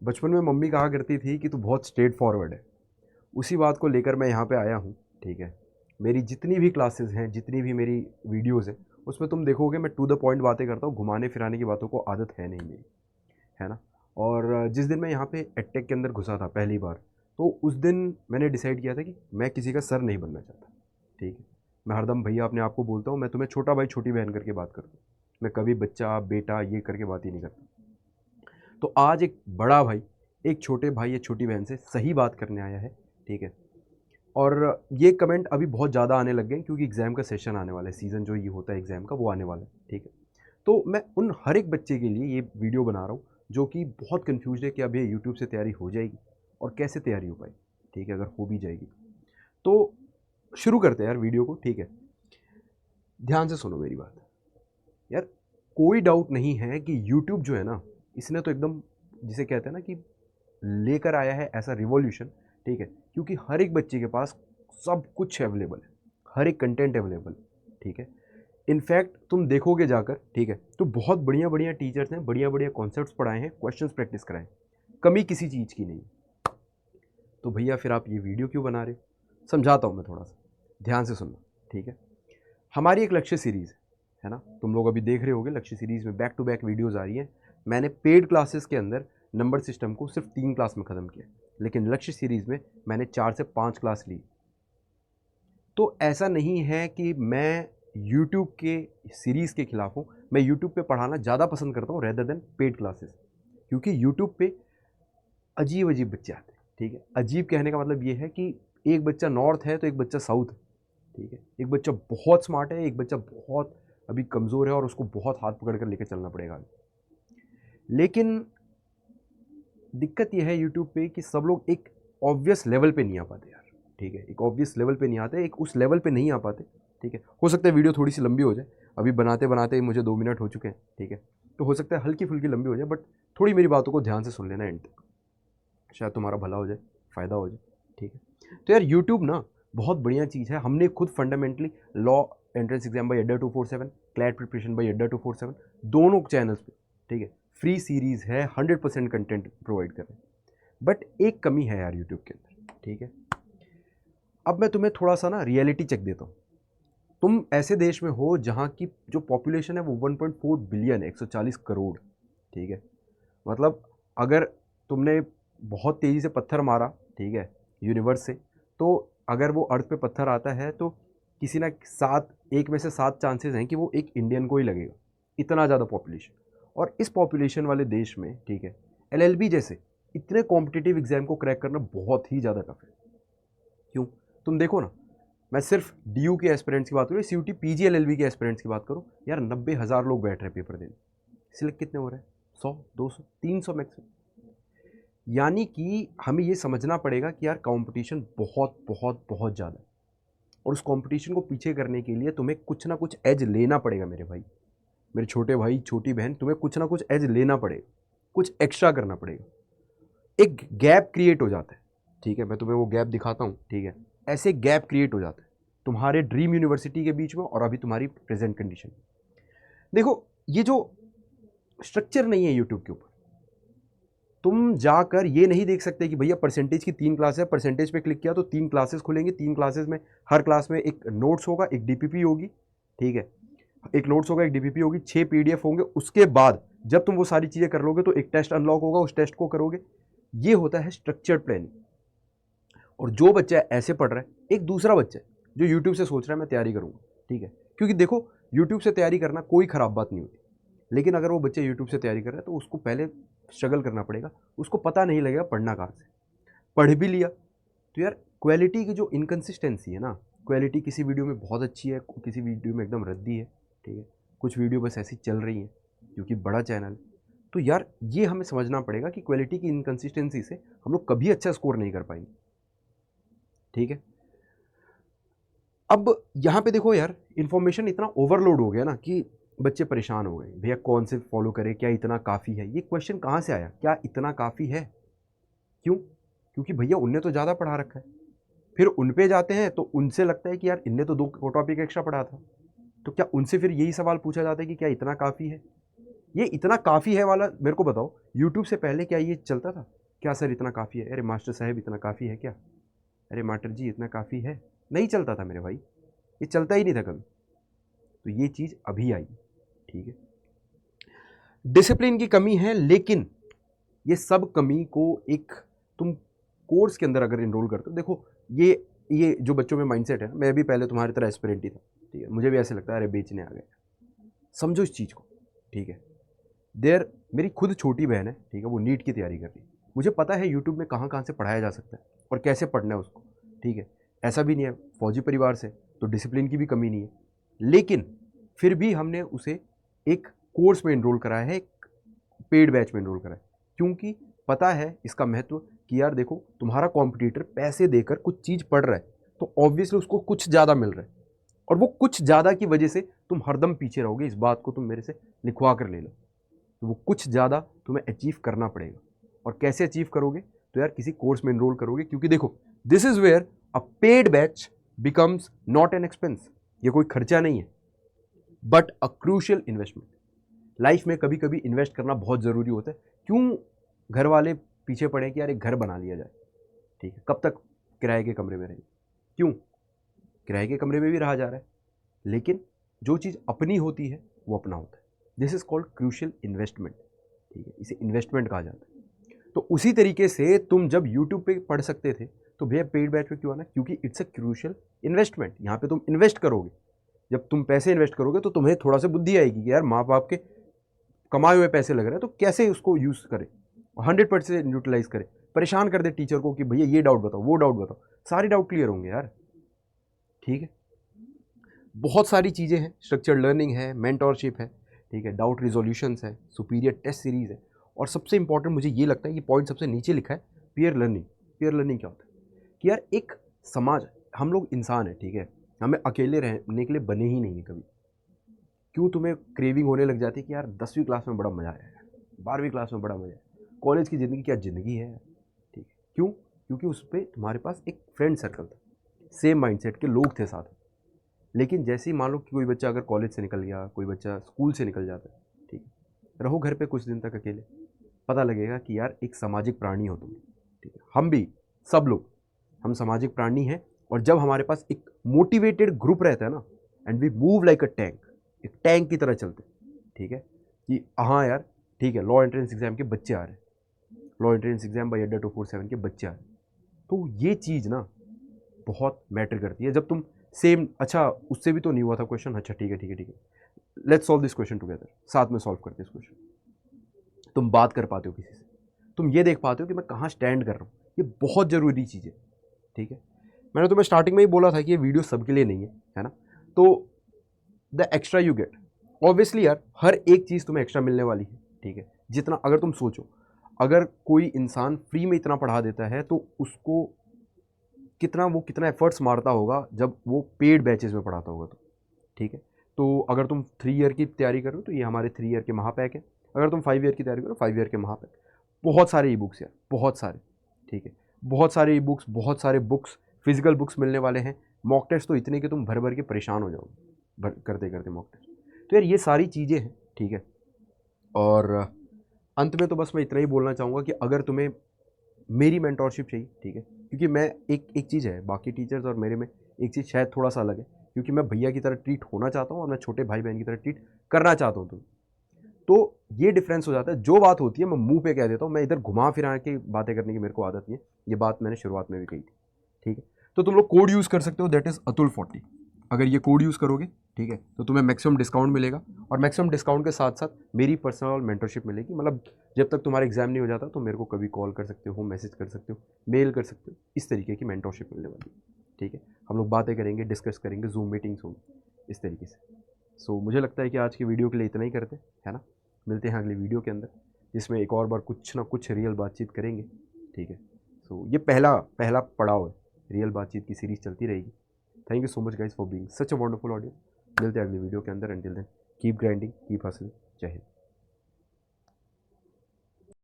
बचपन में मम्मी कहा करती थी कि तू बहुत स्ट्रेट फॉरवर्ड है। उसी बात को लेकर मैं यहाँ पे आया हूँ, ठीक है। मेरी जितनी भी क्लासेस हैं, जितनी भी मेरी वीडियोस हैं, उसमें तुम देखोगे मैं टू द पॉइंट बातें करता हूँ, घुमाने फिराने की बातों को आदत है नहीं मेरी, है ना। और जिस दिन मैं यहाँ पे एडटेक के अंदर घुसा था पहली बार, तो उस दिन मैंने डिसाइड किया था कि मैं किसी का सर नहीं बनना चाहता, ठीक है। मैं हरदम भैया अपने आप को बोलता हूँ, मैं तुम्हें छोटा भाई छोटी बहन करके बात करता हूँ। मैं कभी बच्चा बेटा ये करके बात ही नहीं करता। तो आज एक बड़ा भाई एक छोटे भाई या छोटी बहन से सही बात करने आया है, ठीक है। और ये कमेंट अभी बहुत ज़्यादा आने लग गए क्योंकि एग्ज़ाम का सेशन आने वाला है, सीज़न जो ये होता है एग्ज़ाम का वो आने वाला है, ठीक है। तो मैं उन हर एक बच्चे के लिए ये वीडियो बना रहा हूँ जो कि बहुत कन्फ्यूज़ है कि अब ये यूट्यूब से तैयारी हो जाएगी और कैसे तैयारी हो पाई, ठीक है, अगर हो भी जाएगी। तो शुरू करते हैं यार वीडियो को, ठीक है। ध्यान से सुनो मेरी बात यार। कोई डाउट नहीं है कि यूट्यूब जो है ना, इसने तो एकदम जिसे कहते हैं ना कि लेकर आया है ऐसा रिवॉल्यूशन, ठीक है। क्योंकि हर एक बच्चे के पास सब कुछ अवेलेबल है, हर एक कंटेंट अवेलेबल, ठीक है। इनफैक्ट तुम देखोगे जाकर, ठीक है, तो बहुत बढ़िया बढ़िया टीचर्स हैं, बढ़िया बढ़िया कॉन्सेप्ट्स पढ़ाए हैं, क्वेश्चंस प्रैक्टिस कराएं, कमी किसी चीज़ की नहीं। तो भैया फिर आप ये वीडियो क्यों बना रहे हो? समझाता हूँ मैं थोड़ा सा, ध्यान से सुनना, ठीक है। हमारी एक लक्ष्य सीरीज़ है ना, तुम लोग अभी देख रहे होगे लक्ष्य सीरीज़ में बैक टू बैक वीडियोज़ आ रही हैं। मैंने पेड क्लासेस के अंदर नंबर सिस्टम को सिर्फ 3 क्लास में ख़त्म किया, लेकिन लक्ष्य सीरीज़ में मैंने 4 से 5 क्लास ली। तो ऐसा नहीं है कि मैं यूट्यूब के सीरीज़ के खिलाफ हूँ, मैं यूट्यूब पे पढ़ाना ज़्यादा पसंद करता हूँ रेदर देन पेड क्लासेस। क्योंकि यूट्यूब पे अजीब अजीब बच्चे आते हैं, ठीक है। अजीब कहने का मतलब ये है कि एक बच्चा नॉर्थ है तो एक बच्चा साउथ है, ठीक है। एक बच्चा बहुत स्मार्ट है, एक बच्चा बहुत अभी कमज़ोर है और उसको बहुत हाथ पकड़ कर लेकर चलना पड़ेगा। लेकिन दिक्कत यह है यूट्यूब पे कि सब लोग एक ऑब्वियस लेवल पे नहीं आ पाते यार, ठीक है। एक ऑब्वियस लेवल पे नहीं आते, एक उस लेवल पे नहीं आ पाते, ठीक है। हो सकता है वीडियो थोड़ी सी लंबी हो जाए, अभी बनाते बनाते मुझे 2 मिनट हो चुके हैं, ठीक है। तो हो सकता है हल्की फुल्की लंबी हो जाए, बट थोड़ी मेरी बातों को ध्यान से सुन लेना एंड तक, शायद तुम्हारा भला हो जाए, फ़ायदा हो जाए, ठीक है। तो यार यूट्यूब ना बहुत बढ़िया चीज़ है। हमने खुद fundamentally law entrance exam by अड्डा 247, क्लैट प्रिपरेशन बाई अड्डा 247, दोनों चैनल्स पे, ठीक है, फ्री सीरीज़ है, 100% कंटेंट प्रोवाइड कर रहे हैं। बट एक कमी है यार यूट्यूब के अंदर, ठीक है। अब मैं तुम्हें थोड़ा सा ना रियलिटी चेक देता हूँ। तुम ऐसे देश में हो जहाँ की जो पॉपुलेशन है वो 1.4 बिलियन है, 140 करोड़, ठीक है। मतलब अगर तुमने बहुत तेज़ी से पत्थर मारा, ठीक है, यूनिवर्स से, तो अगर वो अर्थ पे पत्थर आता है तो किसी ना 7 एक में से 7 चांसेस हैं कि वो एक इंडियन को ही लगेगा, इतना ज़्यादा पॉपुलेशन। और इस पॉपुलेशन वाले देश में, ठीक है, एलएलबी जैसे इतने कॉम्पिटिटिव एग्जाम को क्रैक करना बहुत ही ज़्यादा टफ है। क्यों? तुम देखो ना, मैं सिर्फ डीयू के एस्पिरेंट्स की बात करूँ, सीयूटी पीजी एलएलबी के एस्पिरेंट्स की बात करूँ, यार 90,000 लोग बैठ रहे हैं पेपर देने। सिलेक्ट कितने हो रहे हैं? 100, 200, 300 मैक्सिमम। यानी कि हमें ये समझना पड़ेगा कि यार कंपटीशन बहुत बहुत बहुत ज़्यादा है, और उस कंपटीशन को पीछे करने के लिए तुम्हें कुछ ना कुछ एज लेना पड़ेगा मेरे भाई, मेरे छोटे भाई छोटी बहन, तुम्हें कुछ ना कुछ एज लेना पड़ेगा, कुछ एक्स्ट्रा करना पड़ेगा। एक गैप क्रिएट हो जाता है, ठीक है। मैं तुम्हें वो गैप दिखाता हूँ, ठीक है। ऐसे गैप क्रिएट हो जाता है तुम्हारे ड्रीम यूनिवर्सिटी के बीच में और अभी तुम्हारी प्रेजेंट कंडीशन। देखो ये जो स्ट्रक्चर नहीं है यूट्यूब के ऊपर, तुम जाकर ये नहीं देख सकते कि भैया परसेंटेज की 3 क्लास है, परसेंटेज पे क्लिक किया तो 3 क्लासेस खुलेंगी, 3 क्लासेस में हर क्लास में एक नोट्स होगा, एक डीपीपी होगी, ठीक है। एक नोट्स होगा, एक डीपीपी होगी, 6 पीडीएफ होंगे। उसके बाद जब तुम वो सारी चीज़ें कर लोगे तो एक टेस्ट अनलॉक होगा, उस टेस्ट को करोगे। ये होता है स्ट्रक्चर्ड प्लानिंग। और जो बच्चा ऐसे पढ़ रहा है, एक दूसरा बच्चा है जो यूट्यूब से सोच रहा है मैं तैयारी करूँगा, ठीक है। क्योंकि देखो यूट्यूब से तैयारी करना कोई ख़राब बात नहीं होती, लेकिन अगर वो बच्चा यूट्यूब से तैयारी कर रहा है तो उसको पहले स्ट्रगल करना पड़ेगा, उसको पता नहीं लगेगा पढ़ना कहाँ से। पढ़ भी लिया तो यार क्वालिटी की जो इनकन्सिस्टेंसी है ना, क्वालिटी किसी वीडियो में बहुत अच्छी है, किसी वीडियो में एकदम रद्दी है, ठीक है। कुछ वीडियो बस ऐसी चल रही हैं क्योंकि बड़ा चैनल है। तो यार ये हमें समझना पड़ेगा कि क्वालिटी की इनकन्सिस्टेंसी से हम लोग कभी अच्छा स्कोर नहीं कर पाएंगे, ठीक है। अब यहाँ पे देखो यार, इन्फॉर्मेशन इतना ओवरलोड हो गया ना कि बच्चे परेशान हो गए, भैया कौन से फॉलो करें, क्या इतना काफ़ी है। ये क्वेश्चन कहाँ से आया, क्या इतना काफ़ी है? क्यों? क्योंकि भैया उनने तो ज़्यादा पढ़ा रखा है। फिर उन पे जाते हैं तो उनसे लगता है कि यार इनने तो 2 टॉपिक एक्स्ट्रा पढ़ा था, तो क्या उनसे फिर यही सवाल पूछा जाता है कि क्या इतना काफ़ी है? ये इतना काफ़ी है वाला मेरे को बताओ, यूट्यूब से पहले क्या ये चलता था? क्या सर इतना काफ़ी है? अरे मास्टर साहब इतना काफ़ी है क्या? अरे मास्टर जी इतना काफ़ी है? नहीं चलता था मेरे भाई, ये चलता ही नहीं था कभी। तो ये चीज़ अभी आई, ठीक है। डिसिप्लिन की कमी है, लेकिन ये सब कमी को एक तुम कोर्स के अंदर अगर इनरोल करते हो, देखो ये जो बच्चों में माइंडसेट है, मैं भी पहले तुम्हारी तरह एस्पिरेंट ही था, ठीक है। मुझे भी ऐसे लगता है अरे बेचने आ गए, समझो इस चीज़ को, ठीक है। मेरी खुद छोटी बहन है, ठीक है, वो नीट की तैयारी कर रही है। मुझे पता है यूट्यूब में कहाँ कहाँ से पढ़ाया जा सकता है और कैसे पढ़ना है उसको, ठीक है। ऐसा भी नहीं है, फौजी परिवार से तो डिसिप्लिन की भी कमी नहीं है, लेकिन फिर भी हमने उसे एक कोर्स में इनरोल कराया है, एक पेड बैच में इनरोल कराया है, क्योंकि पता है इसका महत्व कि यार देखो तुम्हारा कॉम्पिटिटर पैसे देकर कुछ चीज़ पढ़ रहा है तो ऑब्वियसली उसको कुछ ज़्यादा मिल रहा है, और वो कुछ ज़्यादा की वजह से तुम हरदम पीछे रहोगे। इस बात को तुम मेरे से लिखवा कर ले लो, तो वो कुछ ज़्यादा तुम्हें अचीव करना पड़ेगा। और कैसे अचीव करोगे? तो यार किसी कोर्स में इनरोल करोगे, क्योंकि देखो this is where a paid batch becomes not an expense. ये कोई खर्चा नहीं है, but a crucial investment. Life में कभी कभी इन्वेस्ट करना बहुत ज़रूरी होता है। क्यों घर वाले पीछे पड़े कि यार एक घर बना लिया जाए, ठीक है, कब तक किराए के कमरे में रहेंगे? क्यों? किराए के कमरे में भी रहा जा रहा है, लेकिन जो चीज़ अपनी होती है वो अपना होता है। This is called crucial investment, ठीक है, इसे इन्वेस्टमेंट कहा जाता है। तो उसी तरीके से तुम जब यूट्यूब पे पढ़ सकते थे तो भैया पेड बैच पे क्यों आना? क्योंकि इट्स अ क्रूशियल इन्वेस्टमेंट। यहाँ पे तुम इन्वेस्ट करोगे, जब तुम पैसे इन्वेस्ट करोगे तो तुम्हें थोड़ा सा बुद्धि आएगी कि यार माँ बाप के कमाए हुए पैसे लग रहे हैं तो कैसे उसको यूज़ करें, 100% यूटिलाइज करें। परेशान कर दे टीचर को कि भैया ये डाउट बताओ, वो डाउट बताओ, सारे डाउट क्लियर होंगे यार, ठीक है। बहुत सारी चीज़ें हैं, स्ट्रक्चर्ड लर्निंग है, मेंटोरशिप है, ठीक है, डाउट रिजोल्यूशंस है, सुपीरियर टेस्ट सीरीज़ है, और सबसे इंपॉर्टेंट मुझे ये लगता है, ये पॉइंट सबसे नीचे लिखा है, पीयर लर्निंग। पीयर लर्निंग क्या होता है कि यार एक समाज, हम लोग इंसान है, ठीक है, हमें अकेले रहने के लिए बने ही नहीं है कभी। क्यों तुम्हें क्रेविंग होने लग जाती है कि यार 10वीं क्लास में बड़ा मज़ा आया, 12वीं क्लास में बड़ा मज़ा आया, कॉलेज की ज़िंदगी क्या ज़िंदगी है, ठीक है। क्यों? क्योंकि उस पर तुम्हारे पास एक फ्रेंड सर्कल था, सेम माइंडसेट के लोग थे साथ। लेकिन जैसे ही मान लो कि कोई बच्चा अगर कॉलेज से निकल गया, कोई बच्चा स्कूल से निकल जाता है, ठीक है, रहो घर पे कुछ दिन तक अकेले, पता लगेगा कि यार एक सामाजिक प्राणी हो तुम, ठीक है। हम भी, सब लोग, हम सामाजिक प्राणी हैं, और जब हमारे पास एक मोटिवेटेड ग्रुप रहता है ना, and we move like a tank, एक टैंक की तरह चलते, ठीक है, कि हाँ यार ठीक है, लॉ एंट्रेंस एग्जाम के बच्चे आ रहे हैं, लॉ एंट्रेंस एग्जाम बाई अड्डा 247 के बच्चे आ रहे हैं, तो ये चीज़ ना बहुत मैटर करती है। जब तुम सेम, अच्छा उससे भी तो नहीं हुआ था क्वेश्चन, अच्छा ठीक है ठीक है ठीक है, let's solve this question together, साथ में सॉल्व करते इस क्वेश्चन। तुम बात कर पाते हो किसी से, तुम ये देख पाते हो कि मैं कहाँ स्टैंड कर रहा हूँ, ये बहुत ज़रूरी चीज़ है, ठीक है। मैंने तुम्हें स्टार्टिंग में ही बोला था कि ये वीडियो सबके लिए नहीं है ना। तो the extra you get, obviously यार हर एक चीज़ तुम्हें एक्स्ट्रा मिलने वाली है, ठीक है। जितना, अगर तुम सोचो, अगर कोई इंसान फ्री में इतना पढ़ा देता है तो उसको कितना एफर्ट्स मारता होगा जब वो पेड बैचेस में पढ़ाता होगा, तो ठीक है। तो अगर तुम 3 ईयर की तैयारी कर रहे हो तो ये हमारे 3 ईयर के महापैक है। अगर तुम 5 ईयर की तैयारी करो, 5 ईयर के महापैक। बहुत सारे ई बुक्स यार, बहुत सारे, ठीक है, बहुत सारे ई बुक्स, बहुत सारे बुक्स, फिजिकल बुक्स मिलने वाले हैं। मॉक टेस्ट तो इतने कि तुम भर भर के परेशान हो जाओगे करते करते मॉक टेस्ट। तो यार ये सारी चीज़ें हैं, ठीक है। और अंत में तो बस मैं इतना ही बोलना चाहूँगा कि अगर तुम्हें मेरी मेंटोरशिप चाहिए, ठीक है, क्योंकि मैं एक चीज़ है, बाकी टीचर्स और मेरे में एक चीज़ शायद थोड़ा सा अलग है, क्योंकि मैं भैया की तरह ट्रीट होना चाहता हूँ और मैं छोटे भाई बहन की तरह ट्रीट करना चाहता हूँ। तो ये डिफरेंस हो जाता है। जो बात होती है मैं मुंह पे कह देता हूँ, मैं इधर घुमा फिरा के बातें करने की मेरे को आदत नहीं है। ये बात मैंने शुरुआत में भी कही थी, ठीक है। तो तुम लोग कोड यूज़ कर सकते हो, दैट इज़ अतुल40। अगर ये कोड यूज़ करोगे, ठीक है, तो तुम्हें मैक्सिमम डिस्काउंट मिलेगा, और मैक्सिमम डिस्काउंट के साथ साथ मेरी पर्सनल मेंटरशिप मिलेगी। मतलब जब तक तुम्हारा एग्जाम नहीं हो जाता तो मेरे को कभी कॉल कर सकते हो, मैसेज कर सकते हो, मेल कर सकते हो, इस तरीके की मेंटरशिप मिलने वाली है, ठीक है। हम लोग बातें करेंगे, डिस्कस करेंगे, जूम मीटिंग्स होंगी इस तरीके से। सो मुझे लगता है कि आज की वीडियो के लिए इतना ही करते हैं ना। मिलते हैं अगली वीडियो के अंदर, जिसमें एक और बार कुछ ना कुछ रियल बातचीत करेंगे, ठीक है। सो ये पहला पड़ाव है, रियल बातचीत की सीरीज़ चलती रहेगी। Thank you so much guys for being such a wonderful audience. मिलते हैं अगली वीडियो के अंदर। Until then keep grinding, keep hustling. जय हिंद।